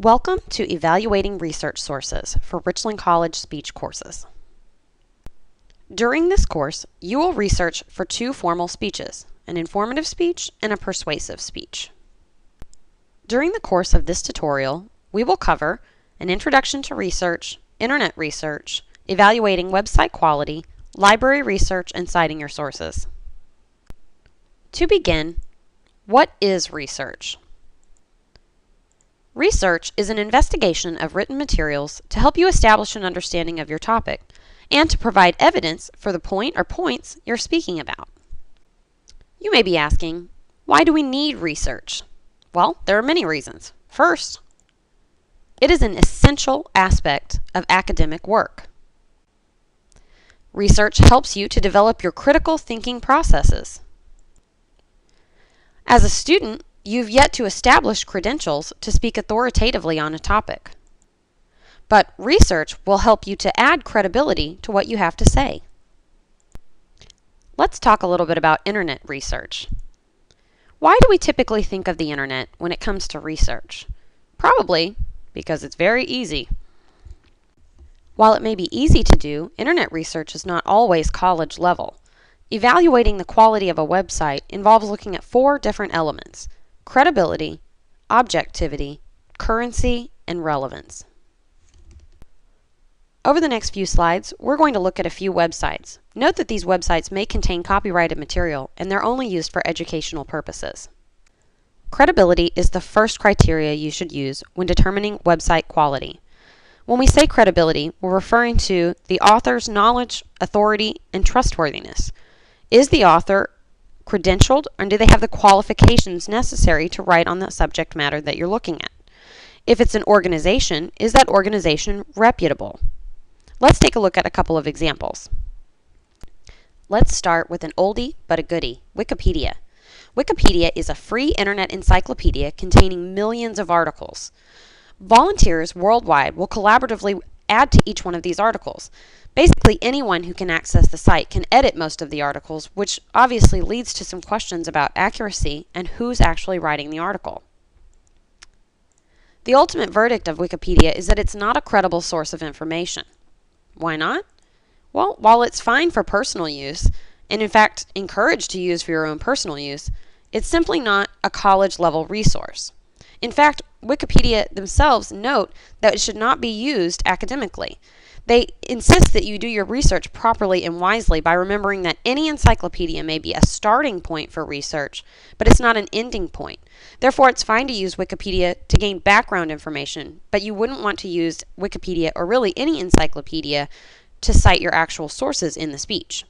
Welcome to Evaluating Research Sources for Richland College Speech Courses. During this course, you will research for two formal speeches, an informative speech and a persuasive speech. During the course of this tutorial, we will cover an introduction to research, internet research, evaluating website quality, library research, and citing your sources. To begin, what is research? Research is an investigation of written materials to help you establish an understanding of your topic and to provide evidence for the point or points you're speaking about. You may be asking, why do we need research? Well, there are many reasons. First, it is an essential aspect of academic work. Research helps you to develop your critical thinking processes. As a student, you've yet to establish credentials to speak authoritatively on a topic. But research will help you to add credibility to what you have to say. Let's talk a little bit about internet research. Why do we typically think of the internet when it comes to research? Probably because it's very easy. While it may be easy to do, internet research is not always college level. Evaluating the quality of a website involves looking at 4 different elements: credibility, objectivity, currency, and relevance. Over the next few slides, we're going to look at a few websites. Note that these websites may contain copyrighted material and they're only used for educational purposes. Credibility is the first criteria you should use when determining website quality. When we say credibility, we're referring to the author's knowledge, authority, and trustworthiness. Is the author credentialed, or do they have the qualifications necessary to write on the subject matter that you're looking at? If it's an organization, is that organization reputable? Let's take a look at a couple of examples. Let's start with an oldie but a goodie, Wikipedia. Wikipedia is a free internet encyclopedia containing millions of articles. Volunteers worldwide will collaboratively add to each one of these articles. Basically, anyone who can access the site can edit most of the articles, which obviously leads to some questions about accuracy and who's actually writing the article. The ultimate verdict of Wikipedia is that it's not a credible source of information. Why not? Well, while it's fine for personal use, and in fact encouraged to use for your own personal use, it's simply not a college-level resource. In fact, Wikipedia themselves note that it should not be used academically. They insist that you do your research properly and wisely by remembering that any encyclopedia may be a starting point for research, but it's not an ending point. Therefore, it's fine to use Wikipedia to gain background information, but you wouldn't want to use Wikipedia, or really any encyclopedia, to cite your actual sources in the speech.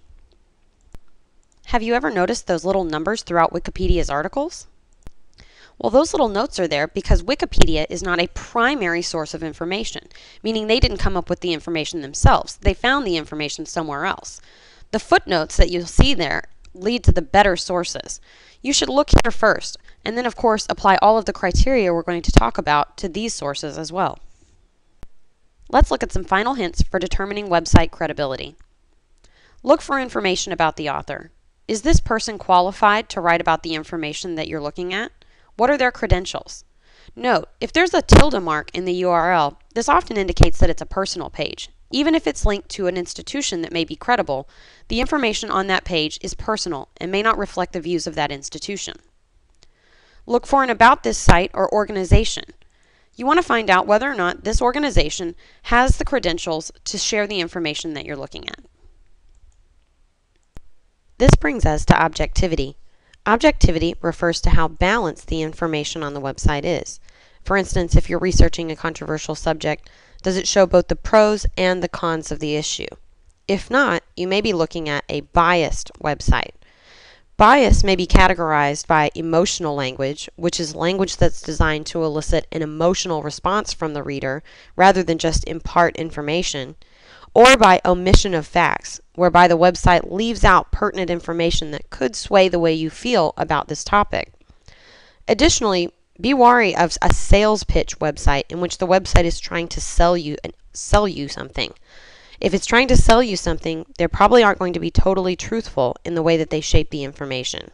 Have you ever noticed those little numbers throughout Wikipedia's articles? Well, those little notes are there because Wikipedia is not a primary source of information, meaning they didn't come up with the information themselves. They found the information somewhere else. The footnotes that you'll see there lead to the better sources. You should look here first, and then of course apply all of the criteria we're going to talk about to these sources as well. Let's look at some final hints for determining website credibility. Look for information about the author. Is this person qualified to write about the information that you're looking at? What are their credentials? Note, if there's a tilde mark in the URL, this often indicates that it's a personal page. Even if it's linked to an institution that may be credible, the information on that page is personal and may not reflect the views of that institution. Look for an about this site or organization. You want to find out whether or not this organization has the credentials to share the information that you're looking at. This brings us to objectivity. Objectivity refers to how balanced the information on the website is. For instance, if you're researching a controversial subject, does it show both the pros and the cons of the issue? If not, you may be looking at a biased website. Bias may be categorized by emotional language, which is language that's designed to elicit an emotional response from the reader rather than just impart information, or by omission of facts, whereby the website leaves out pertinent information that could sway the way you feel about this topic. Additionally, be wary of a sales pitch website in which the website is trying to sell you something. If it's trying to sell you something, they probably aren't going to be totally truthful in the way that they shape the information.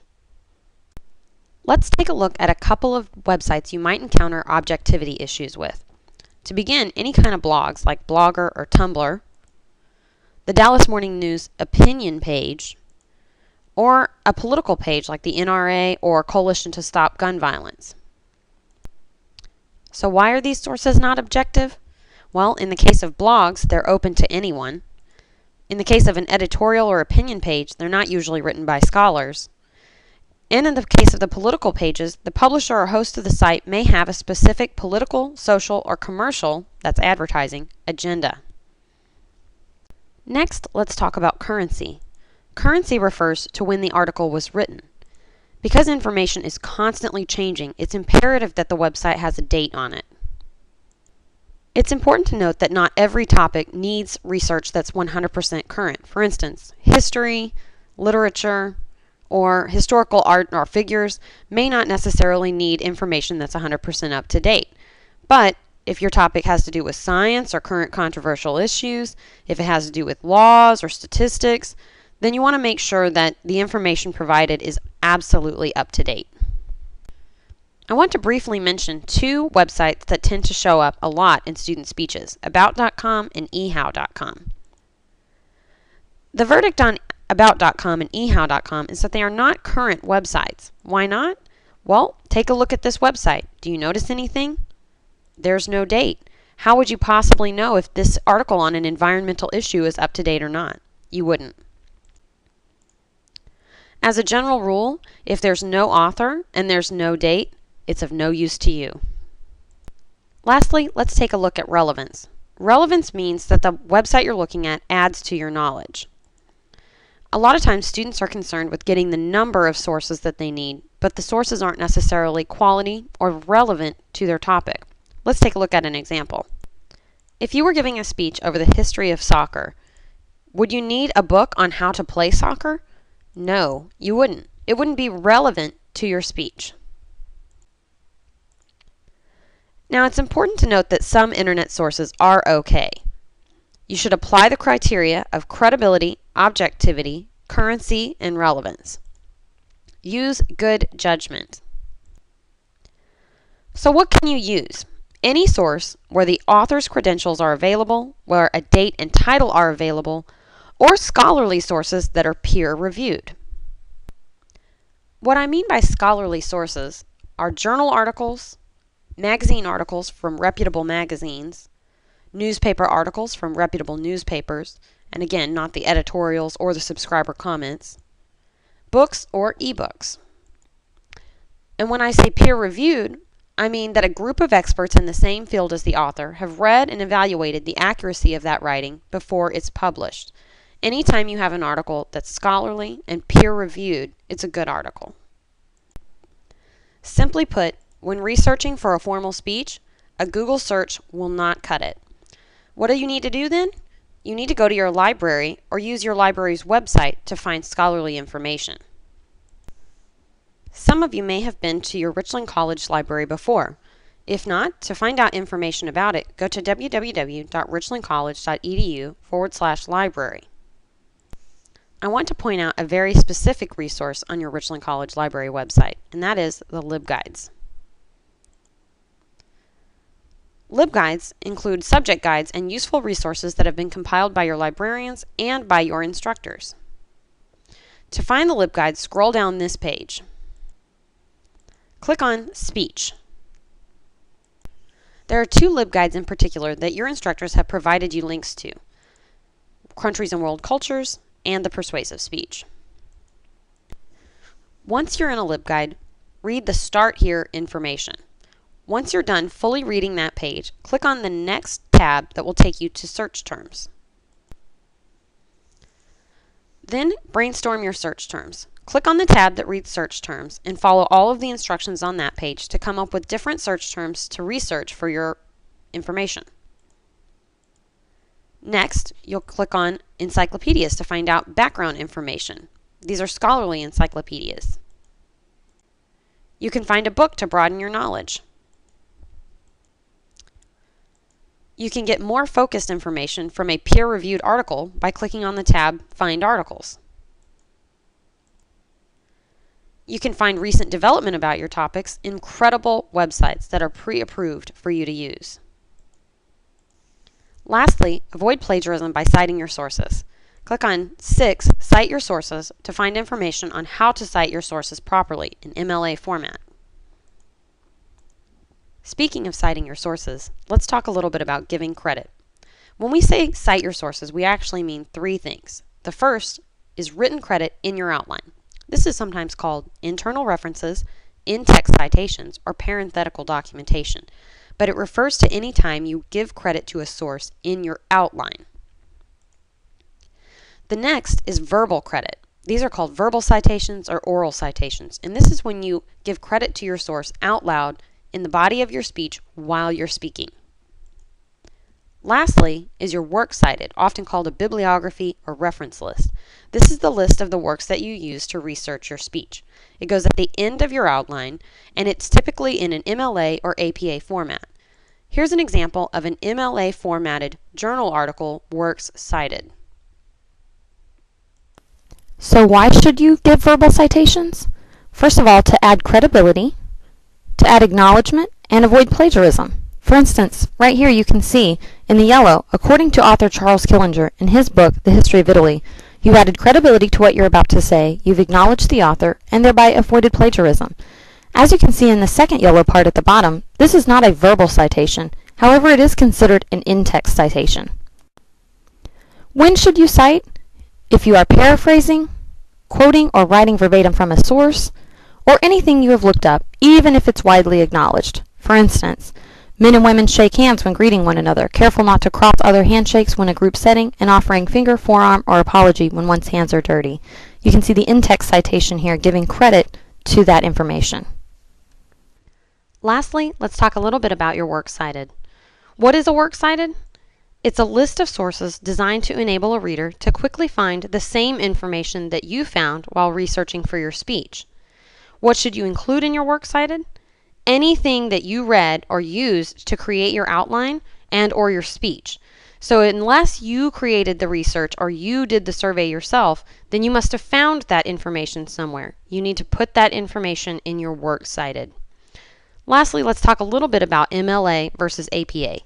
Let's take a look at a couple of websites you might encounter objectivity issues with. To begin, any kind of blogs like Blogger or Tumblr, the Dallas Morning News opinion page, or a political page like the NRA or Coalition to Stop Gun Violence. So why are these sources not objective? Well, in the case of blogs, they're open to anyone. In the case of an editorial or opinion page, they're not usually written by scholars. And in the case of the political pages, the publisher or host of the site may have a specific political, social, or commercial, that's advertising, agenda. Next, let's talk about currency. Currency refers to when the article was written. Because information is constantly changing, it's imperative that the website has a date on it. It's important to note that not every topic needs research that's 100% current. For instance, history, literature, or historical art or figures may not necessarily need information that's 100% up to date. But if your topic has to do with science or current controversial issues, if it has to do with laws or statistics, then you want to make sure that the information provided is absolutely up to date. I want to briefly mention two websites that tend to show up a lot in student speeches, about.com and ehow.com. The verdict on about.com and ehow.com is that they are not current websites. Why not? Well, take a look at this website. Do you notice anything? There's no date. How would you possibly know if this article on an environmental issue is up to date or not? You wouldn't. As a general rule, if there's no author and there's no date, it's of no use to you. Lastly, let's take a look at relevance. Relevance means that the website you're looking at adds to your knowledge. A lot of times students are concerned with getting the number of sources that they need, but the sources aren't necessarily quality or relevant to their topic. Let's take a look at an example. If you were giving a speech over the history of soccer, would you need a book on how to play soccer? No, you wouldn't. It wouldn't be relevant to your speech. Now, it's important to note that some internet sources are okay. You should apply the criteria of credibility, objectivity, currency, and relevance. Use good judgment. So what can you use? Any source where the author's credentials are available, where a date and title are available, or scholarly sources that are peer-reviewed. What I mean by scholarly sources are journal articles, magazine articles from reputable magazines, newspaper articles from reputable newspapers, and again, not the editorials or the subscriber comments, books or ebooks. And when I say peer-reviewed, I mean that a group of experts in the same field as the author have read and evaluated the accuracy of that writing before it's published. Anytime you have an article that's scholarly and peer-reviewed, it's a good article. Simply put, when researching for a formal speech, a Google search will not cut it. What do you need to do then? You need to go to your library or use your library's website to find scholarly information. Some of you may have been to your Richland College library before. If not, to find out information about it, go to www.richlandcollege.edu/library. I want to point out a very specific resource on your Richland College library website, and that is the LibGuides. LibGuides include subject guides and useful resources that have been compiled by your librarians and by your instructors. To find the LibGuides, scroll down this page. Click on Speech. There are two LibGuides in particular that your instructors have provided you links to: Countries and World Cultures and The Persuasive Speech. Once you're in a LibGuide, read the Start Here information. Once you're done fully reading that page, click on the next tab that will take you to search terms. Then brainstorm your search terms. Click on the tab that reads search terms and follow all of the instructions on that page to come up with different search terms to research for your information. Next, you'll click on encyclopedias to find out background information. These are scholarly encyclopedias. You can find a book to broaden your knowledge. You can get more focused information from a peer-reviewed article by clicking on the tab Find Articles. You can find recent development about your topics in credible websites that are pre-approved for you to use. Lastly, avoid plagiarism by citing your sources. Click on 6, Cite Your Sources, to find information on how to cite your sources properly in MLA format. Speaking of citing your sources, let's talk a little bit about giving credit. When we say cite your sources, we actually mean 3 things. The first is written credit in your outline. This is sometimes called internal references, in-text citations, or parenthetical documentation, but it refers to any time you give credit to a source in your outline. The next is verbal credit. These are called verbal citations or oral citations, and this is when you give credit to your source out loud in the body of your speech while you're speaking. Lastly is your works cited, often called a bibliography or reference list. This is the list of the works that you use to research your speech. It goes at the end of your outline, and it's typically in an MLA or APA format. Here's an example of an MLA formatted journal article, Works Cited. So why should you give verbal citations? First of all, to add credibility, to add acknowledgement, and avoid plagiarism. For instance, right here you can see in the yellow, according to author Charles Killinger in his book, The History of Italy, you've added credibility to what you're about to say, you've acknowledged the author, and thereby avoided plagiarism. As you can see in the second yellow part at the bottom, this is not a verbal citation. However, it is considered an in-text citation. When should you cite? If you are paraphrasing, quoting, or writing verbatim from a source, or anything you have looked up, even if it's widely acknowledged. For instance, men and women shake hands when greeting one another, careful not to cross other handshakes when a group setting, and offering finger, forearm, or apology when one's hands are dirty. You can see the in-text citation here giving credit to that information. Lastly, let's talk a little bit about your works cited. What is a works cited? It's a list of sources designed to enable a reader to quickly find the same information that you found while researching for your speech. What should you include in your works cited? Anything that you read or used to create your outline and or your speech. So unless you created the research or you did the survey yourself, then you must have found that information somewhere. You need to put that information in your works cited. Lastly, let's talk a little bit about MLA versus APA.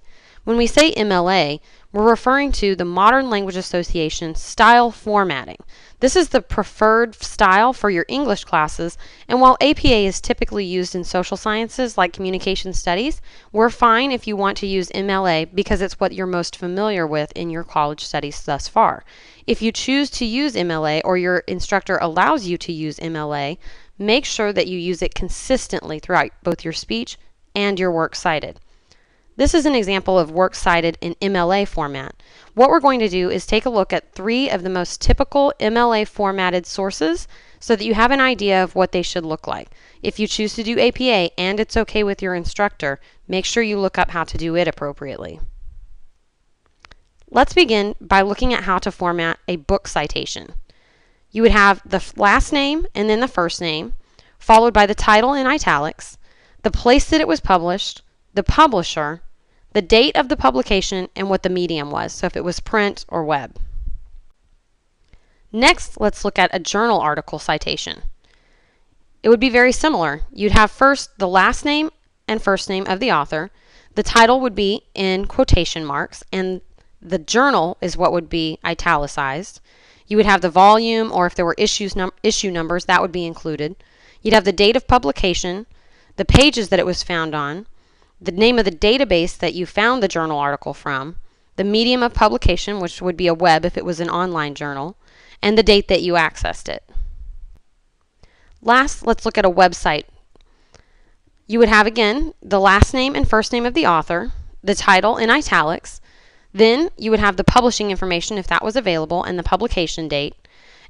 When we say MLA, we're referring to the Modern Language Association style formatting. This is the preferred style for your English classes, and while APA is typically used in social sciences like communication studies, we're fine if you want to use MLA because it's what you're most familiar with in your college studies thus far. If you choose to use MLA or your instructor allows you to use MLA, make sure that you use it consistently throughout both your speech and your works cited. This is an example of works cited in MLA format. What we're going to do is take a look at 3 of the most typical MLA formatted sources so that you have an idea of what they should look like. If you choose to do APA and it's okay with your instructor, make sure you look up how to do it appropriately. Let's begin by looking at how to format a book citation. You would have the last name and then the first name, followed by the title in italics, the place that it was published, the publisher, the date of the publication, and what the medium was, so if it was print or web. Next, let's look at a journal article citation. It would be very similar. You'd have first the last name and first name of the author. The title would be in quotation marks, and the journal is what would be italicized. You would have the volume, or if there were issue numbers, that would be included. You'd have the date of publication, the pages that it was found on, the name of the database that you found the journal article from, the medium of publication, which would be a web if it was an online journal, and the date that you accessed it. Last, let's look at a website. You would have, again, the last name and first name of the author, the title in italics, then you would have the publishing information if that was available and the publication date,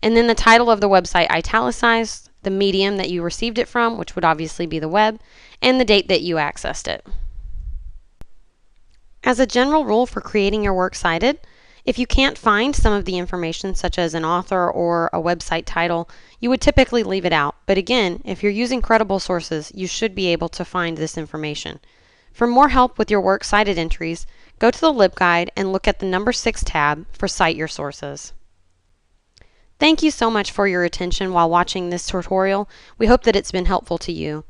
and then the title of the website italicized, the medium that you received it from, which would obviously be the web, and the date that you accessed it. As a general rule for creating your works cited, if you can't find some of the information such as an author or a website title, you would typically leave it out. But again, if you're using credible sources, you should be able to find this information. For more help with your works cited entries, go to the LibGuide and look at the number 6 tab for Cite Your Sources. Thank you so much for your attention while watching this tutorial. We hope that it's been helpful to you.